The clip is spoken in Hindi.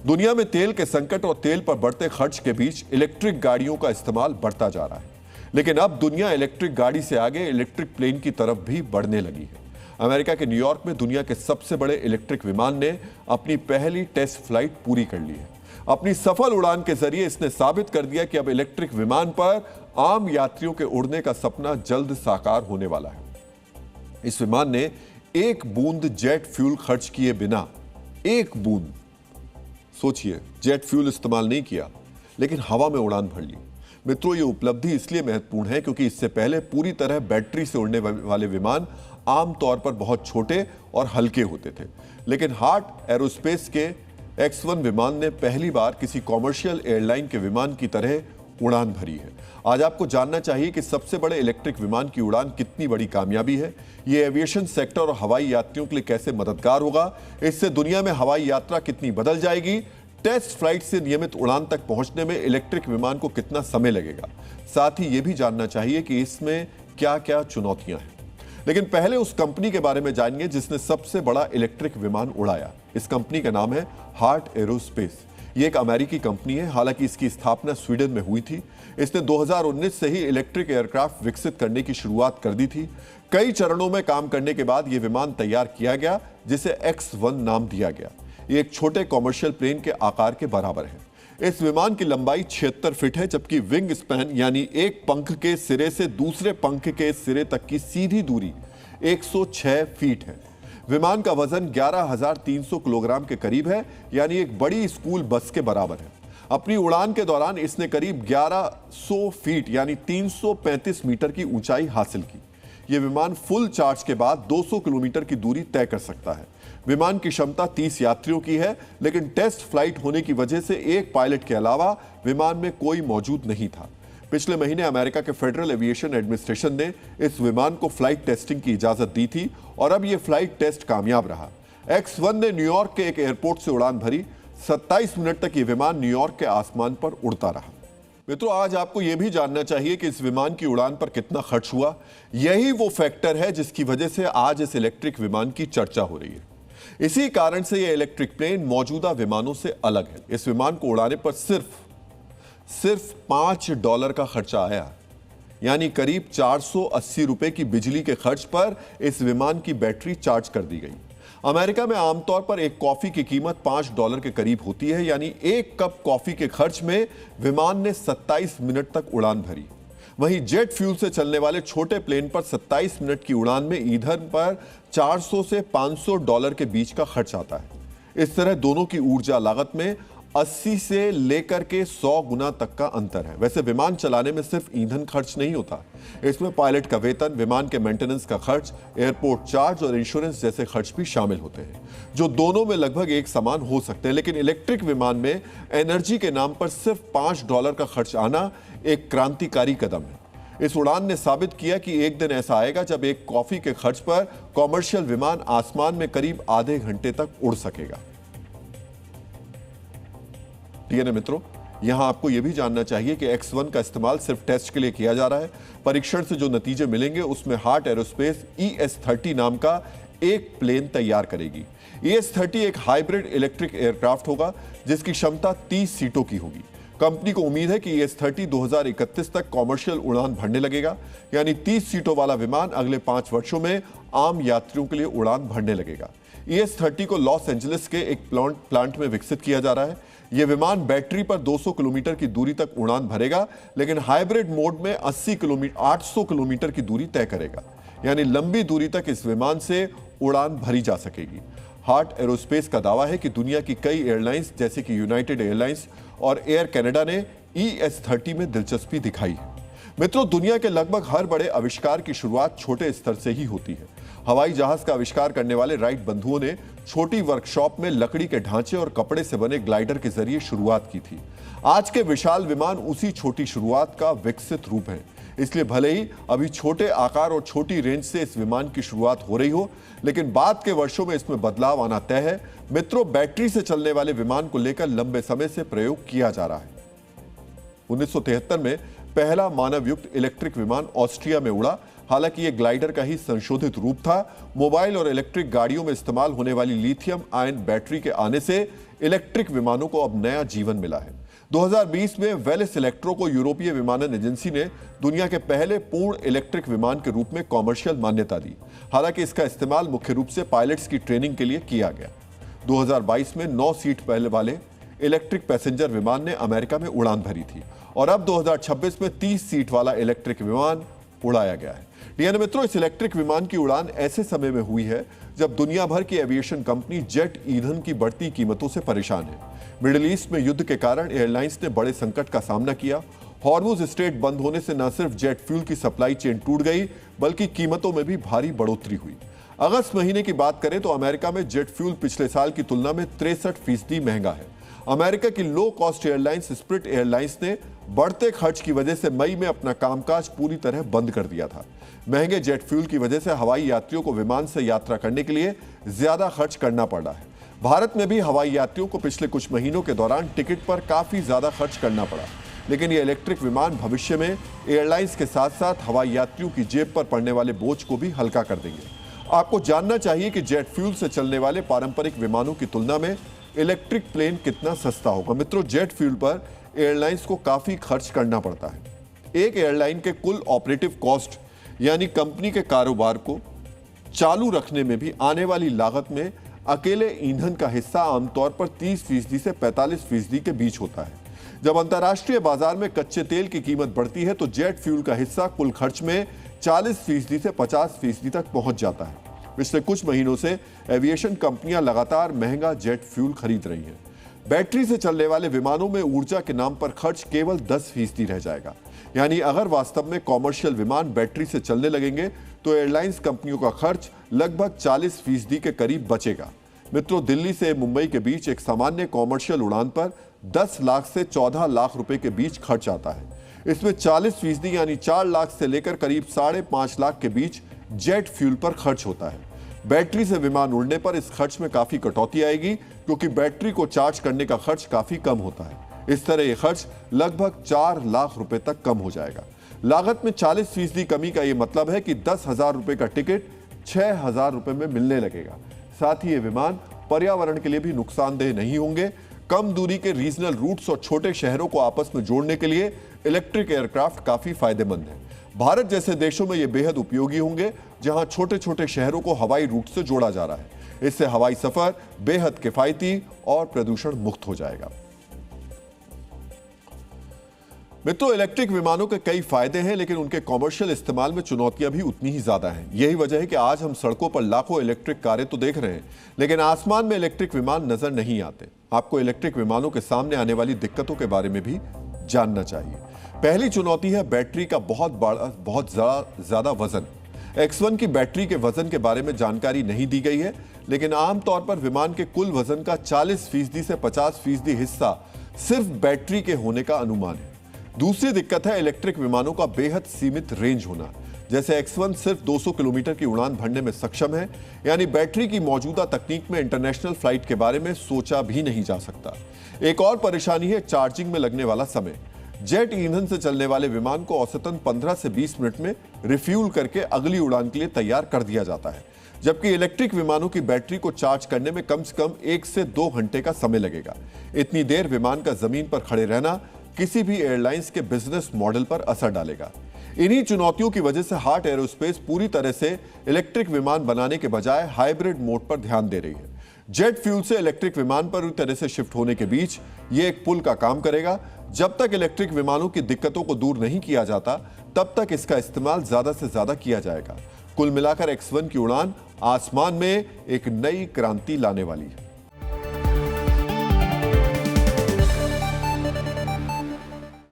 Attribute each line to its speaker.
Speaker 1: दुनिया में तेल के संकट और तेल पर बढ़ते खर्च के बीच इलेक्ट्रिक गाड़ियों का इस्तेमाल बढ़ता जा रहा है। लेकिन अब दुनिया इलेक्ट्रिक गाड़ी से आगे इलेक्ट्रिक प्लेन की तरफ भी बढ़ने लगी है। अमेरिका के न्यूयॉर्क में दुनिया के सबसे बड़े इलेक्ट्रिक विमान ने अपनी पहली टेस्ट फ्लाइट पूरी कर ली है। अपनी सफल उड़ान के जरिए इसने साबित कर दिया कि अब इलेक्ट्रिक विमान पर आम यात्रियों के उड़ने का सपना जल्द साकार होने वाला है। इस विमान ने एक बूंद जेट फ्यूल खर्च किए बिना, एक बूंद, सोचिए, जेट फ्यूल इस्तेमाल नहीं किया, लेकिन हवा में उड़ान भर ली। मित्रों, ये उपलब्धि इसलिए महत्वपूर्ण है क्योंकि इससे पहले पूरी तरह बैटरी से उड़ने वाले विमान आमतौर पर बहुत छोटे और हल्के होते थे। लेकिन हार्ट एरोस्पेस के X1 विमान ने पहली बार किसी कॉमर्शियल एयरलाइन के विमान की तरह उड़ान भरी है। आज आपको जानना चाहिए कि सबसे बड़े इलेक्ट्रिक विमान की उड़ान कितनी बड़ी कामयाबी है, ये एविएशन सेक्टर और हवाई यात्रियों के लिए कैसे मददगार होगा, इससे दुनिया में हवाई यात्रा कितनी बदल जाएगी, टेस्ट फ्लाइट से नियमित उड़ान तक पहुंचने में इलेक्ट्रिक विमान को कितना समय लगेगा। साथ ही यह भी जानना चाहिए कि इसमें क्या क्या चुनौतियां हैं। लेकिन पहले उस कंपनी के बारे में जानिए जिसने सबसे बड़ा इलेक्ट्रिक विमान उड़ाया। इस कंपनी का नाम है हार्ट एरोस्पेस। ये एक अमेरिकी कंपनी है, हालांकि इसकी स्थापना स्वीडन में हुई थी। इसने 2019 से ही इलेक्ट्रिक एयरक्राफ्ट विकसित करने की शुरुआत कर दी थी। कई चरणों में काम करने के बाद यह विमान तैयार किया गया, जिसे X1 नाम दिया गया। ये एक छोटे कॉमर्शियल प्लेन के आकार के बराबर है। इस विमान की लंबाई 76 फीट है, जबकि विंग स्पैन यानी एक पंख के सिरे से दूसरे पंख के सिरे तक की सीधी दूरी 106 फीट है। विमान का वजन 11,300 किलोग्राम के करीब है, यानी एक बड़ी स्कूल बस के बराबर है। अपनी उड़ान के दौरान इसने करीब 1100 फीट यानी 335 मीटर की ऊंचाई हासिल की। यह विमान फुल चार्ज के बाद 200 किलोमीटर की दूरी तय कर सकता है। विमान की क्षमता 30 यात्रियों की है, लेकिन टेस्ट फ्लाइट होने की वजह से एक पायलट के अलावा विमान में कोई मौजूद नहीं था। पिछले महीने अमेरिका के फेडरल एविएशन एडमिनिस्ट्रेशन ने इस विमान को फ्लाइट टेस्टिंग की इजाजत दी थी और अब यह फ्लाइट टेस्ट कामयाब रहा। X1 ने न्यूयॉर्क के एक एयरपोर्ट से उड़ान भरी। 27 मिनट तक यह विमान न्यूयॉर्क के आसमान पर उड़ता रहा। मित्रों, आज आपको यह भी जानना चाहिए कि इस विमान की उड़ान पर कितना खर्च हुआ। यही वो फैक्टर है जिसकी वजह से आज इस इलेक्ट्रिक विमान की चर्चा हो रही है। इसी कारण से यह इलेक्ट्रिक प्लेन मौजूदा विमानों से अलग है। इस विमान को उड़ाने पर सिर्फ $5 का खर्चा आया, यानी करीब 480 रुपए की बिजली के खर्च पर इस विमान की बैटरी चार्ज कर दी गई। अमेरिका में आमतौर पर एक कॉफी की कीमत $5 के करीब होती है, यानी एक कप कॉफी के खर्च में विमान ने 27 मिनट तक उड़ान भरी। वहीं जेट फ्यूल से चलने वाले छोटे प्लेन पर 27 मिनट की उड़ान में ईंधन पर $400 से $500 के बीच का खर्च आता है। इस तरह दोनों की ऊर्जा लागत में 80 से लेकर के 100 गुना तक का अंतर है। वैसे विमान चलाने में सिर्फ ईंधन खर्च नहीं होता, इसमें पायलट का वेतन, विमान के मेंटेनेंस का खर्च, एयरपोर्ट चार्ज और इंश्योरेंस जैसे खर्च भी शामिल होते हैं, जो दोनों में लगभग एक समान हो सकते हैं। लेकिन इलेक्ट्रिक विमान में एनर्जी के नाम पर सिर्फ $5 का खर्च आना एक क्रांतिकारी कदम है। इस उड़ान ने साबित किया कि एक दिन ऐसा आएगा जब एक कॉफी के खर्च पर कॉमर्शियल विमान आसमान में करीब आधे घंटे तक उड़ सकेगा। ठीक है ना मित्रों, यहां आपको यह भी जानना चाहिए कि X1 का इस्तेमाल सिर्फ टेस्ट के लिए किया जा रहा है। परीक्षण से जो नतीजे मिलेंगे उसमें हार्ट एरोस्पेस ES-30 नाम का एक प्लेन तैयार करेगी। ES-30 एक हाइब्रिड इलेक्ट्रिक एयरक्राफ्ट होगा जिसकी क्षमता 30 सीटों की होगी। कंपनी को उम्मीद है कि ES-30 2031 तक कॉमर्शियल उड़ान भरने लगेगा, यानी 30 सीटों वाला विमान अगले 5 वर्षों में आम यात्रियों के लिए उड़ान भरने लगेगा। ES-30 को लॉस एंजलिस के एक प्लांट में विकसित किया जा रहा है। यह विमान बैटरी पर 200 किलोमीटर की दूरी तक उड़ान भरेगा, लेकिन हाइब्रिड मोड में 800 किलोमीटर की दूरी तय करेगा, यानी लंबी दूरी तक इस विमान से उड़ान भरी जा सकेगी। हार्ट एरोस्पेस का दावा है कि दुनिया की कई एयरलाइंस जैसे कि यूनाइटेड एयरलाइंस और एयर कनाडा ने ES-30 में दिलचस्पी दिखाई है। मित्रों, दुनिया के लगभग हर बड़े आविष्कार की शुरुआत छोटे स्तर से ही होती है। हवाई जहाज का आविष्कार करने वाले राइट बंधुओं ने छोटी वर्कशॉप में लकड़ी के ढांचे और कपड़े से बने ग्लाइडर के जरिए शुरुआत की थी। आज के विशाल विमान उसी छोटी शुरुआत का विकसित रूप है। इसलिए भले ही अभी छोटे आकार और छोटी रेंज से इस विमान की शुरुआत हो रही हो, लेकिन बाद के वर्षों में इसमें बदलाव आना तय है। मित्रों, बैटरी से चलने वाले विमान को लेकर लंबे समय से प्रयोग किया जा रहा है। 1973 में पहला मानव युक्त इलेक्ट्रिक विमान ऑस्ट्रिया में उड़ा। हालांकि ये ग्लाइडर का ही संशोधित रूप था। मोबाइल और इलेक्ट्रिक गाड़ियों में इस्तेमाल होने वाली लिथियम आयन बैटरी के आने से इलेक्ट्रिक विमानों को अब नया जीवन मिला है। 2020 में वेलिस इलेक्ट्रो को यूरोपीय विमानन एजेंसी ने दुनिया के पहले पूर्ण इलेक्ट्रिक विमान के रूप में कॉमर्शियल मान्यता दी। हालांकि इसका इस्तेमाल मुख्य रूप से पायलट्स की ट्रेनिंग के लिए किया गया। 2022 में 9 सीट पहले वाले इलेक्ट्रिक पैसेंजर विमान ने अमेरिका में उड़ान भरी थी और अब 2026 में 30 सीट वाला इलेक्ट्रिक विमान उड़ाया गया है। यानी मित्रों, इस इलेक्ट्रिक विमान की उड़ान ऐसे समय में हुई है जब दुनिया भर की एविएशन कंपनी जेट ईंधन की बढ़ती कीमतों से परेशान है। मिडिल ईस्ट में युद्ध के कारण एयरलाइंस ने बड़े संकट का सामना किया। हॉर्मुज स्ट्रेट बंद होने से न सिर्फ जेट फ्यूल की सप्लाई चेन टूट गई, बल्कि कीमतों में भी भारी बढ़ोतरी हुई। अगस्त महीने की बात करें तो अमेरिका में जेट फ्यूल पिछले साल की तुलना में 63% महंगा है। अमेरिका की low cost airlines spirit airlines ने बढ़ते खर्च की वजह से मई में अपना कामकाज पूरी तरह बंद कर दिया था। महंगे जेट फ्यूल की वजह से हवाई यात्रियों को विमान से यात्रा करने के लिए ज्यादा खर्च करना पड़ा है। भारत में भी हवाई यात्रियों को पिछले कुछ महीनों के दौरान टिकट पर काफी ज्यादा खर्च करना पड़ा, लेकिन ये इलेक्ट्रिक विमान भविष्य में एयरलाइंस के साथ साथ हवाई यात्रियों की जेब पर पड़ने वाले बोझ को भी हल्का कर देंगे। आपको जानना चाहिए कि जेट फ्यूल से चलने वाले पारंपरिक विमानों की तुलना में इलेक्ट्रिक प्लेन कितना सस्ता होगा। मित्रों, जेट फ्यूल पर एयरलाइंस को काफी खर्च करना पड़ता है। एक एयरलाइन के कुल ऑपरेटिव कॉस्ट यानी कंपनी के कारोबार को चालू रखने में भी आने वाली लागत में अकेले ईंधन का हिस्सा आमतौर पर 30% से 45% के बीच होता है। जब अंतर्राष्ट्रीय बाजार में कच्चे तेल की कीमत बढ़ती है तो जेट फ्यूल का हिस्सा कुल खर्च में 40% से 50% तक पहुंच जाता है। पिछले कुछ महीनों से एविएशन कंपनियां लगातार महंगा जेट फ्यूल खरीद रही हैं। बैटरी से चलने वाले विमानों में ऊर्जा के नाम पर खर्च केवल 10% रह जाएगा। यानी अगर वास्तव में कॉमर्शियल विमान बैटरी से चलने लगेंगे तो एयरलाइंस कंपनियों का खर्च लगभग 40% के करीब बचेगा। मित्रों, दिल्ली से मुंबई के बीच एक सामान्य कॉमर्शियल उड़ान पर 10 लाख से 14 लाख रुपए के बीच खर्च आता है। इसमें 40% यानी 4 लाख से लेकर करीब 5.5 लाख के बीच जेट फ्यूल पर खर्च होता है। बैटरी से विमान उड़ने पर इस खर्च में काफी कटौती आएगी, क्योंकि बैटरी को चार्ज करने का खर्च काफी कम होता है। इस तरह यह खर्च लगभग 4 लाख रुपए तक कम हो जाएगा। लागत में 40% कमी का यह मतलब है कि 10,000 रुपए का टिकट 6,000 रुपए में मिलने लगेगा। साथ ही ये विमान पर्यावरण के लिए भी नुकसानदेह नहीं होंगे। कम दूरी के रीजनल रूट्स और छोटे शहरों को आपस में जोड़ने के लिए इलेक्ट्रिक एयरक्राफ्ट काफी फायदेमंद है। भारत जैसे देशों में ये बेहद उपयोगी होंगे, जहां छोटे छोटे शहरों को हवाई रूट से जोड़ा जा रहा है। इससे हवाई सफर बेहद किफायती और प्रदूषण मुक्त हो जाएगा। मित्रों, इलेक्ट्रिक विमानों के कई फायदे हैं, लेकिन उनके कॉमर्शियल इस्तेमाल में चुनौतियां भी उतनी ही ज्यादा हैं। यही वजह है कि आज हम सड़कों पर लाखों इलेक्ट्रिक कारें तो देख रहे हैं, लेकिन आसमान में इलेक्ट्रिक विमान नजर नहीं आते। आपको इलेक्ट्रिक विमानों के सामने आने वाली दिक्कतों के बारे में भी जानना चाहिए। पहली चुनौती है बैटरी का बहुत ज्यादा वजन। X1 की बैटरी के वजन के बारे में जानकारी नहीं दी गई है, लेकिन आमतौर पर विमान के कुल वजन का 40% से 50% हिस्सा सिर्फ बैटरी के होने का अनुमान है। दूसरी दिक्कत है इलेक्ट्रिक विमानों का बेहद सीमित रेंज होना। जैसे X1 सिर्फ 200 किलोमीटर की उड़ान भरने में सक्षम है, यानी बैटरी की मौजूदा तकनीक में इंटरनेशनल फ्लाइट के बारे में सोचा भी नहीं जा सकता। एक और परेशानी है चार्जिंग में लगने वाला समय। जेट ईंधन से चलने वाले विमान को औसतन 15 से 20 मिनट में रिफ्यूल करके अगली उड़ान के लिए तैयार कर दिया जाता है, जबकि इलेक्ट्रिक विमानों की बैटरी को चार्ज करने में कम से कम 1 से 2 घंटे का समय लगेगा। इतनी देर विमान का जमीन पर खड़े रहना किसी भी एयरलाइंस के बिजनेस मॉडल पर असर डालेगा। इन्हीं चुनौतियों की वजह से हार्ट एरोस्पेस पूरी तरह से इलेक्ट्रिक विमान बनाने के बजाय हाइब्रिड मोड पर ध्यान दे रही है। जेट फ्यूल से इलेक्ट्रिक विमान पर पूरी तरह से शिफ्ट होने के बीच ये एक पुल का काम करेगा। जब तक इलेक्ट्रिक विमानों की दिक्कतों को दूर नहीं किया जाता, तब तक इसका इस्तेमाल ज्यादा से ज्यादा किया जाएगा। कुल मिलाकर X1 की उड़ान आसमान में एक नई क्रांति लाने वाली है।